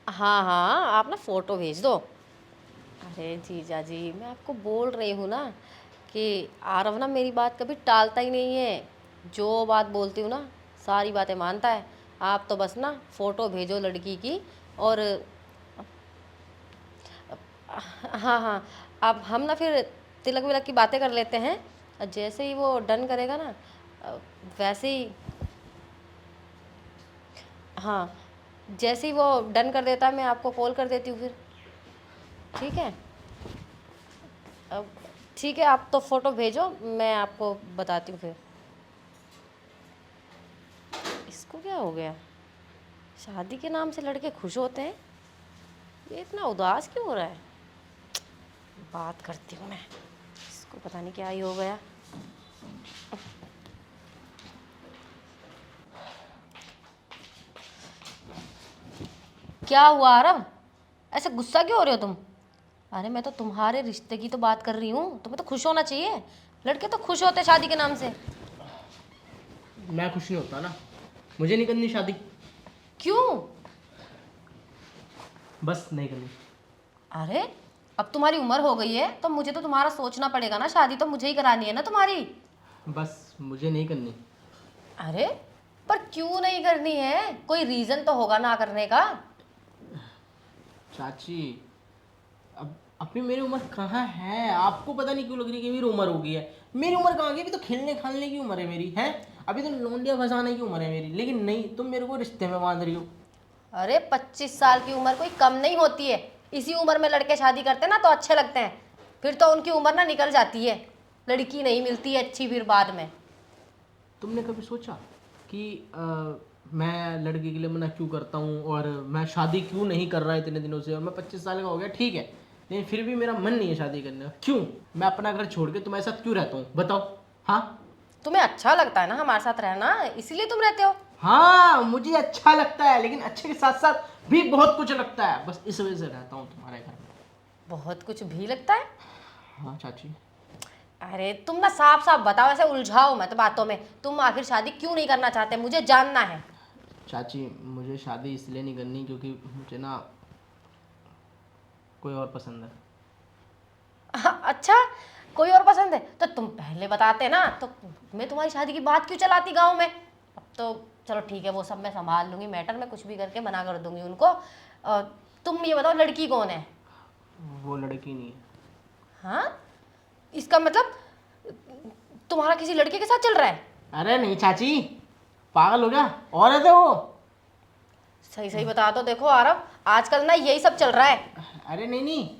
हाँ हाँ, आप ना फोटो भेज दो। अरे जीजा जी, मैं आपको बोल रही हूँ ना कि आरव ना मेरी बात कभी टालता ही नहीं है। जो बात बोलती हूँ ना, सारी बातें मानता है। आप तो बस ना फोटो भेजो लड़की की। और हाँ हाँ, अब हम ना फिर तिलक विलक की बातें कर लेते हैं। जैसे ही वो डन करेगा ना, अ, वैसे ही, हाँ, जैसे ही वो डन कर देता है मैं आपको कॉल कर देती हूँ फिर। ठीक है। अब ठीक है, आप तो फ़ोटो भेजो, मैं आपको बताती हूँ फिर। इसको क्या हो गया? शादी के नाम से लड़के खुश होते हैं, ये इतना उदास क्यों हो रहा है? बात करती हूँ मैं, इसको पता नहीं क्या ही हो गया। क्या हुआ आरव? ऐसे गुस्सा क्यों हो रहे हो तुम? अरे मैं तो तुम्हारे रिश्ते की तो बात कर रही हूँ, तुम्हें तो खुश होना चाहिए। लड़के तो खुश होते हैं शादी के नाम से। मैं खुश नहीं होता ना। मुझे नहीं करनी शादी। क्यों? बस नहीं करनी। अरे अब तुम्हारी उम्र हो गई है तो मुझे तो तुम्हारा सोचना पड़ेगा ना, शादी तो मुझे ही करानी है ना तुम्हारी। बस मुझे नहीं करनी। अरे पर क्यों नहीं करनी है? कोई रीजन तो होगा ना करने का। चाची, अब अभी मेरी उम्र कहाँ है? आपको पता नहीं क्यों लग रही है कि मेरी उम्र हो गई है। मेरी उम्र कहाँ गई? अभी तो खेलने खालने की उम्र है मेरी, है। अभी तो लौंडिया फंसाने की उम्र है मेरी, लेकिन नहीं, तुम मेरे को रिश्ते में बांध रही हो। अरे 25 साल की उम्र कोई कम नहीं होती है। इसी उम्र में लड़के शादी करते हैं ना तो अच्छे लगते हैं, फिर तो उनकी उम्र ना निकल जाती है, लड़की नहीं मिलती है अच्छी फिर बाद में। तुमने कभी सोचा कि मैं लड़के के लिए मना क्यों करता हूँ और मैं शादी क्यों नहीं कर रहा इतने दिनों से? और मैं 25 साल का हो गया, ठीक है, लेकिन फिर भी मेरा मन नहीं है शादी करने का। क्यों? मैं अपना घर छोड़ के तुम्हारे साथ क्यों रहता हूँ, बताओ। हाँ। तुम्हें अच्छा लगता है ना हमारे साथ रहना, इसीलिए तुम रहते हो। हाँ, मुझे अच्छा लगता है, लेकिन अच्छे के साथ साथ भी बहुत कुछ लगता है, बस इस वजह से रहता हूँ तुम्हारे घर में। बहुत कुछ भी लगता है? हाँ चाची। अरे तुम ना साफ साफ बताओ, ऐसे उलझाओ मत बातों में। तुम आखिर शादी क्यों नहीं करना चाहते, मुझे जानना है। चाची, मुझे शादी इसलिए नहीं करनी क्योंकि मुझे ना कोई और पसंद है। अच्छा, कोई और पसंद है तो तुम पहले बताते ना, तो मैं तुम्हारी शादी की बात क्यों चलाती गांव में। अब तो चलो ठीक है, वो सब मैं संभाल लूंगी, मैटर में कुछ भी करके मना कर दूंगी उनको। तुम ये बताओ लड़की कौन है? वो लड़की नहीं है। हाँ, इसका मतलब तुम्हारा किसी लड़के के साथ चल रहा है? अरे नहीं चाची, पागल हो गया, औरत है वो। सही सही बता दो, देखो आरव, आजकल ना यही सब चल रहा है। अरे नहीं नहीं,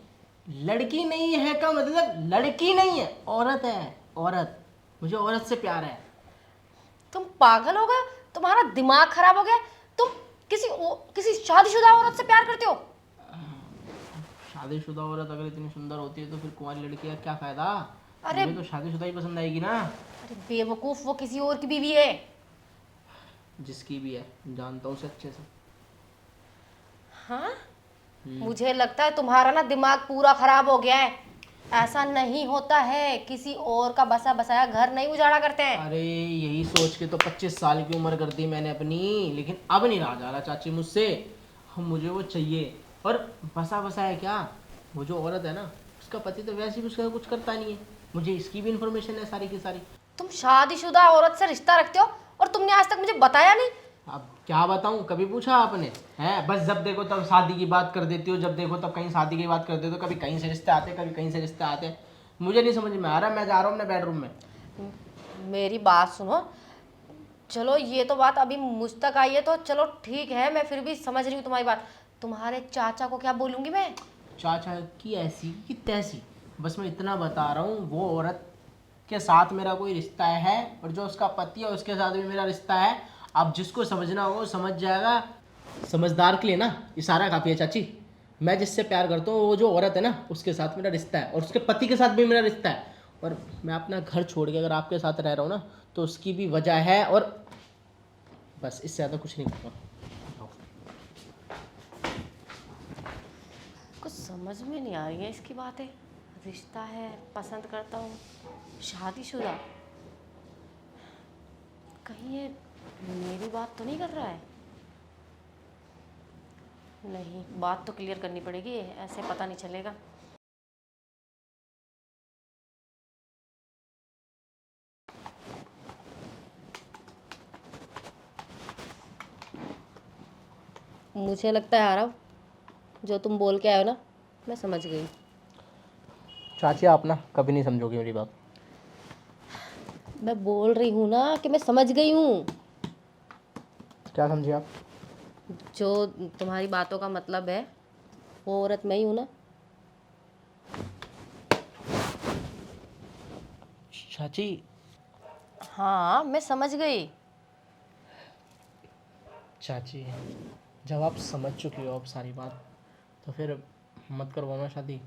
लड़की नहीं है का मतलब लड़की नहीं है, औरत है। औरत। मुझे औरत से प्यार है। तुम पागल हो गए? तुम्हारा दिमाग खराब हो गया? तुम किसी शादीशुदा औरत से प्यार करते हो? शादीशुदा औरत अगर इतनी सुंदर होती है तो फिर कुंवारी लड़की का क्या फायदा? अरे मुझे तो शादीशुदा ही पसंद आएगी ना। अरे बेवकूफ, वो किसी और की बीवी है। जिसकी भी है, जानता हूँ उसे अच्छे से। हाँ, हम्म। मुझे लगता है तुम्हारा ना दिमाग पूरा खराब हो गया है। ऐसा नहीं होता है, किसी और का बसा बसाया घर नहीं उजाड़ा करते हैं। अरे यही सोच के तो 25 साल की उम्र कर दी मैंने अपनी, लेकिन अब नहीं रहा जा रहा चाची मुझसे। हम मुझे वो चाहिए। और बसा बसा है क्या? वो जो औरत है ना, उसका पति तो वैसे भी उसका कुछ करता नहीं है। मुझे इसकी भी इंफॉर्मेशन है सारी की सारी। तुम शादीशुदा औरत से रिश्ता रखते हो और तुमने आज तक मुझे बताया नहीं। अब क्या बताऊं, कभी पूछा आपने? है बस जब देखो तब शादी की बात कर देती हो, जब देखो तब कहीं शादी की बात कर देते हो, कभी कहीं से रिश्ते आते, कभी कहीं से रिश्ते आते। मुझे नहीं समझ में आ रहा, मैं जा रहा हूँ अपने बेडरूम में। मेरी बात सुनो। चलो ये तो बात अभी मुझ तक आई है तो चलो ठीक है, मैं फिर भी समझ रही हूँ तुम्हारी बात। तुम्हारे चाचा को क्या बोलूंगी मैं? चाचा की ऐसी कि तैसी। बस मैं इतना बता रहा हूँ, वो औरत के साथ मेरा कोई रिश्ता है, और जो उसका पति है उसके साथ भी मेरा रिश्ता है। अब जिसको समझना होगा वो समझ जाएगा। समझदार के लिए ना इशारा काफ़ी है चाची। मैं जिससे प्यार करता हूँ वो जो औरत है ना, उसके साथ मेरा रिश्ता है, और उसके पति के साथ भी मेरा रिश्ता है। और मैं अपना घर छोड़ के अगर आपके साथ रह रहा हूँ ना, तो उसकी भी वजह है। और बस इससे ज़्यादा कुछ नहीं कहूँगा। कुछ समझ में नहीं आ रही है इसकी बातें। रिश्ता है, पसंद करता हूँ, शादीशुदा, कहीं ये मेरी बात तो नहीं कर रहा है? नहीं, बात तो क्लियर करनी पड़ेगी, ऐसे पता नहीं चलेगा। मुझे लगता है आरव, जो तुम बोल के आए हो ना, मैं समझ गई। चाची आप ना कभी नहीं समझोगी मेरी बात। मैं बोल रही हूँ ना कि मैं समझ गई हूँ। क्या समझे आप? जो तुम्हारी बातों का मतलब है, वो औरत मैं ही हूँ ना। चाची हाँ, मैं समझ गई। चाची जब आप समझ चुकी हो अब सारी बात, तो फिर मत करवाना शादी।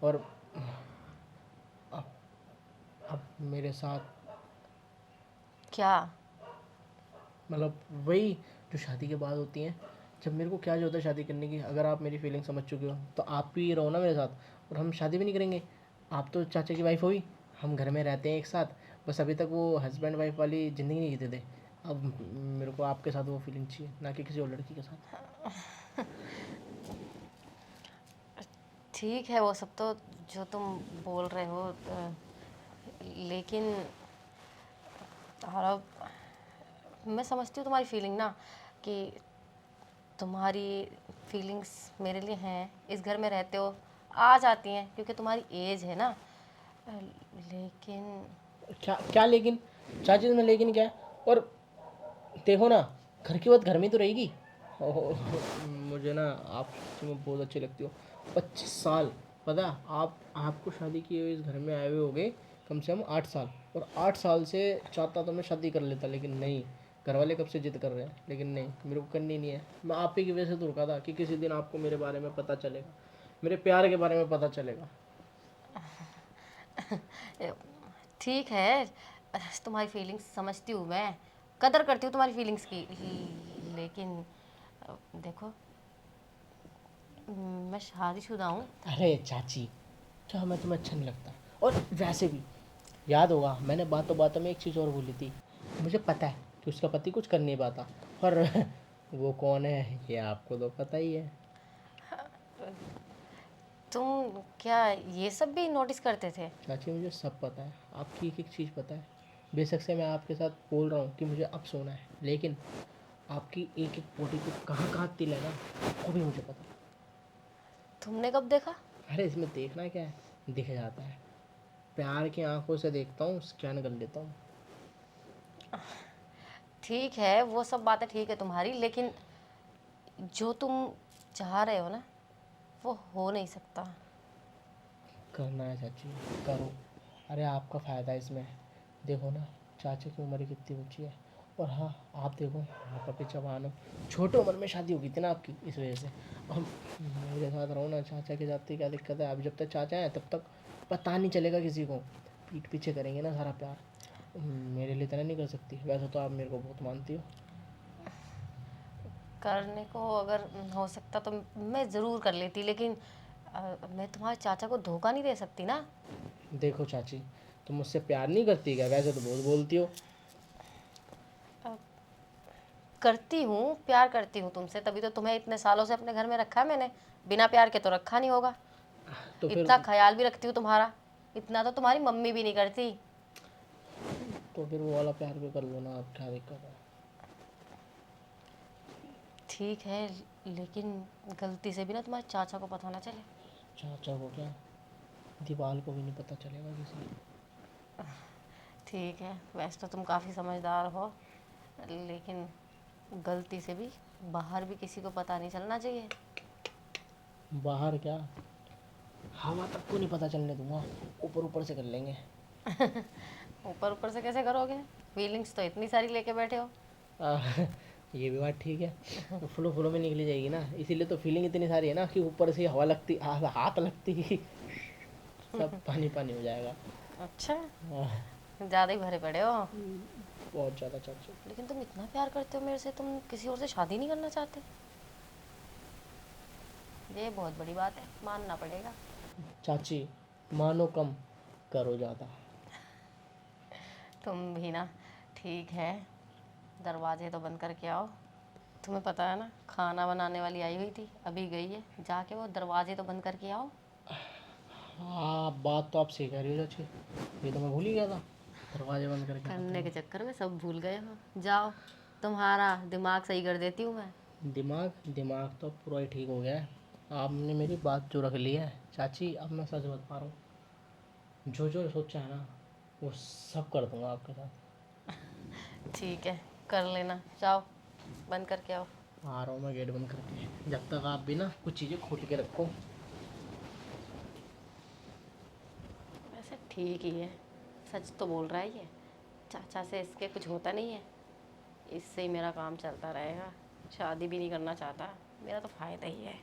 और अब अब मेरे साथ क्या? मतलब वही जो शादी के बाद होती हैं, जब मेरे को क्या जरूरत है शादी करने की? अगर आप मेरी फीलिंग समझ चुके हो तो आप भी रहो ना मेरे साथ, और हम शादी भी नहीं करेंगे। आप तो चाचा की वाइफ हुई, हम घर में रहते हैं एक साथ, बस अभी तक वो हस्बैंड वाइफ वाली ज़िंदगी नहीं जीते थे। अब मेरे को आपके साथ वो फीलिंग चाहिए, ना कि किसी और लड़की के साथ। ठीक है वो सब तो, जो तुम बोल रहे हो, लेकिन आरव, मैं समझती हूँ तुम्हारी फीलिंग ना, कि तुम्हारी फीलिंग्स मेरे लिए हैं, इस घर में रहते हो, आ जाती हैं क्योंकि तुम्हारी एज है ना। लेकिन क्या क्या लेकिन? चाची में लेकिन क्या है? और देखो ना, घर की बात घर में ही तो रहेगी। ओह, मुझे ना आप सच्ची में बहुत अच्छी लगती हो। 25 साल, पता है, आप आपको शादी किए हुए इस घर में आए हुए हो गए कम से कम 8 साल। और 8 साल से चाहता तो मैं शादी कर लेता, लेकिन नहीं, घर वाले कब से जिद कर रहे हैं, लेकिन नहीं, मेरे को करनी नहीं है। मैं आप ही की वजह से तो रुका था कि किसी दिन आपको मेरे बारे में पता चलेगा, मेरे प्यार के बारे में पता चलेगा। ठीक है, तुम्हारी फीलिंग्स समझती हूँ मैं, कदर करती हूँ तुम्हारी फीलिंग्स की। लेकिन देखो, मैं शादीशुदा हूँ। अरे चाची, क्या हमें तुम्हें अच्छा नहीं लगता? और वैसे भी याद होगा, मैंने बातों बातों में एक चीज़ और बोली थी। मुझे पता है कि उसका पति कुछ कर नहीं पाता, और वो कौन है ये आपको तो पता ही है। तुम क्या ये सब भी नोटिस करते थे? चाची मुझे सब पता है, आपकी एक एक चीज़ पता है। बेशक से मैं आपके साथ बोल रहा हूँ कि मुझे अब सोना है, लेकिन आपकी एक एक बॉडी को कहाँ कहाँ तिल है ना, वो भी मुझे पता है। तुमने कब देखा? अरे इसमें देखना क्या है, दिख जाता है। प्यार की आंखों से देखता हूँ, स्कैन कर लेता हूँ। ठीक है, वो सब बातें ठीक है तुम्हारी, लेकिन जो तुम चाह रहे हो ना, वो हो नहीं सकता। करना है चाची, करो। अरे आपका फ़ायदा है इसमें। देखो ना, चाचा की उम्र कितनी ऊंची है, और हाँ, आप देखो, आप अभी जवान हो। छोटे उम्र में शादी हो गई थी ना आपकी, इस वजह से। अब मेरे साथ रहो ना, चाचा के साथ, क्या दिक्कत है? अब जब तक चाचा हैं तब तक पता नहीं चलेगा किसी को। पीठ पीछे करेंगे ना सारा प्यार। मेरे लिए इतना नहीं कर सकती? वैसे तो आप मेरे को बहुत मानती हो। करने को अगर हो सकता तो मैं ज़रूर कर लेती, लेकिन मैं तुम्हारे चाचा को धोखा नहीं दे सकती ना। देखो चाची, तुम मुझसे प्यार नहीं करती क्या? वैसे तो बहुत बोलती हो। करती हूँ, प्यार करती हूँ तुमसे, तभी तो तुम्हें इतने सालों से अपने घर में रखा है मैंने। बिना प्यार के तो रखा नहीं होगा। तो फिर इतना ख्याल भी रखती हूँ तुम्हारा, इतना तो तुम्हारी मम्मी भी नहीं करती। वो वाला प्यार भी कर लो ना, आप क्या दिक्कत है? ठीक है, लेकिन गलती से भी ना तुम्हारे चाचा को पता ना चले। चाचा को क्या, दीवार को भी नहीं पता चलेगा किसी। ठीक है, वैसे तो तुम काफ़ी समझदार हो, लेकिन गलती से भी बाहर भी किसी को पता नहीं चलना चाहिए। बाहर क्या, हवा तक को नहीं पता चलने दूंगा, ऊपर ऊपर से कर लेंगे। ऊपर ऊपर से कैसे करोगे? फीलिंग्स तो इतनी सारी लेके बैठे हो। आ, ये भी बात ठीक है, वो फ्लो फ्लो में निकली जाएगी ना, इसीलिए तो फीलिंग इतनी सारी है ना, कि ऊपर से हवा लगती, हाथ लगती, सब पानी पानी हो जाएगा। अच्छा, आह, ज़्यादा ही भरे पड़े हो। बहुत ज़्यादा चाची। लेकिन तुम इतना प्यार करते हो मेरे से, तुम किसी और से शादी नहीं करना चाहते? ये बहुत बड़ी बात है, मानना पड़ेगा। चाची मानो कम, करो ज़्यादा। तुम भी ना। ठीक है, दरवाजे तो बंद करके आओ। तुम्हें पता है ना, खाना बनाने वाली आई हुई थी, अभी गई है। जाके वो दरवाजे तो बंद करके आओ। हाँ, बात तो आप सही कह रही हो चाची, ये तो मैं भूल ही गया था, दरवाजे बंद करके आता करने के चक्कर में सब भूल गए हो। जाओ, तुम्हारा दिमाग सही कर देती हूँ मैं। हूँ। दिमाग दिमाग तो पूरा ही ठीक हो गया है। आपने मेरी बात जो रख ली है चाची, अब मैं सच बता रहा हूँ, जो जो सोचा है ना वो सब कर दूंगा आपके साथ। ठीक है, कर लेना। जाओ, बंद करके आओ। आ रहा हूँ मैं गेट बंद करके, जब तक आप भी ना कुछ चीज़ें खोल के रखो। वैसे ठीक ही है, सच तो बोल रहा है ये। चाचा से इसके कुछ होता नहीं है, इससे ही मेरा काम चलता रहेगा। शादी भी नहीं करना चाहता, मेरा तो फ़ायदा ही है।